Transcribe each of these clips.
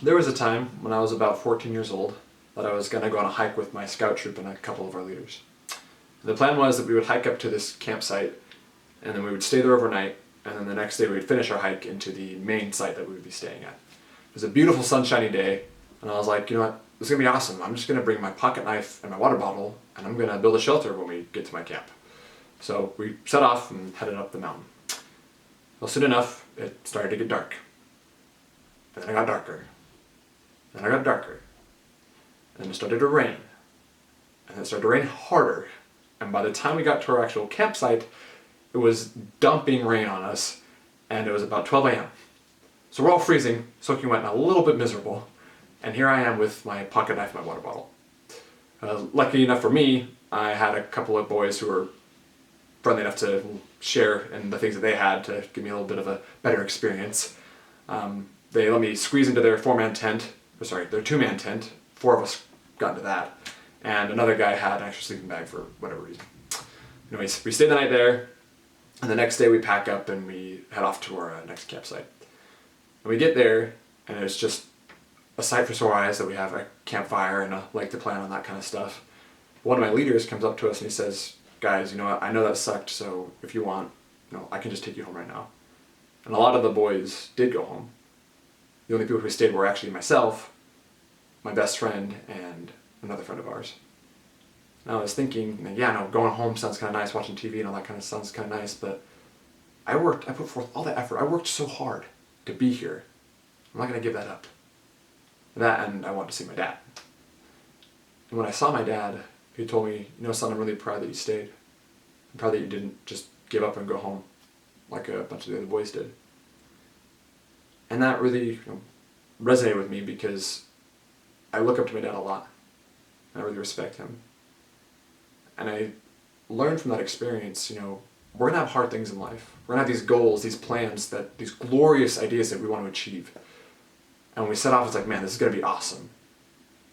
There was a time when I was about 14 years old that I was going to go on a hike with my scout troop and a couple of our leaders. The plan was that we would hike up to this campsite, and then we would stay there overnight, and then the next day we would finish our hike into the main site that we would be staying at. It was a beautiful sunshiny day, and I was like, you know what, this is going to be awesome. I'm just going to bring my pocket knife and my water bottle, and I'm going to build a shelter when we get to my camp. So we set off and headed up the mountain. Well, soon enough, it started to get dark. And then it got darker. And then it got darker. And then it started to rain. And then it started to rain harder. And by the time we got to our actual campsite, it was dumping rain on us, and it was about 12 a.m. So we're all freezing, soaking wet, and a little bit miserable. And here I am with my pocket knife and my water bottle. Lucky enough for me, I had a couple of boys who were friendly enough to share in the things that they had to give me a little bit of a better experience. They let me squeeze into their their two-man tent. 4 of us got into that. And another guy had an extra sleeping bag for whatever reason. Anyways, we stayed the night there, and the next day we pack up and we head off to our next campsite. And we get there, and it's just a sight for sore eyes that we have a campfire and a lake to play on, that kind of stuff. One of my leaders comes up to us and he says, "Guys, you know what, I know that sucked, so if you want, I can just take you home right now." And a lot of the boys did go home. The only people who stayed were actually myself, my best friend, and another friend of ours. And I was thinking, going home sounds kind of nice, watching TV and all that kind of sounds kind of nice, but I put forth all that effort. I worked so hard to be here. I'm not going to give that up. That, and I wanted to see my dad. And when I saw my dad, he told me, "Son, I'm really proud that you stayed. I'm proud that you didn't just give up and go home like a bunch of the other boys did." And that really resonated with me because I look up to my dad a lot. And I really respect him. And I learned from that experience, we're going to have hard things in life. We're going to have these goals, these plans, these glorious ideas that we want to achieve. And when we set off, it's like, man, this is going to be awesome.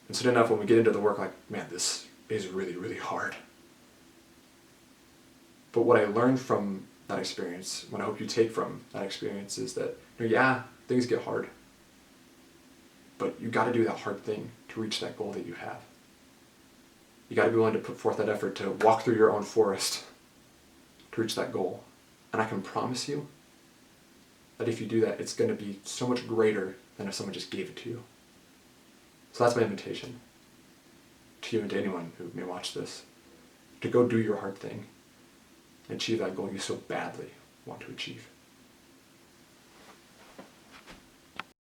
And soon enough, when we get into the work, like, man, this is really, really hard. But what I learned from that experience, what I hope you take from that experience, is that, things get hard. But you got to do that hard thing to reach that goal that you have. You got to be willing to put forth that effort to walk through your own forest to reach that goal. And I can promise you that if you do that, it's going to be so much greater than if someone just gave it to you. So that's my invitation to you and to anyone who may watch this, to go do your hard thing and achieve that goal you so badly want to achieve.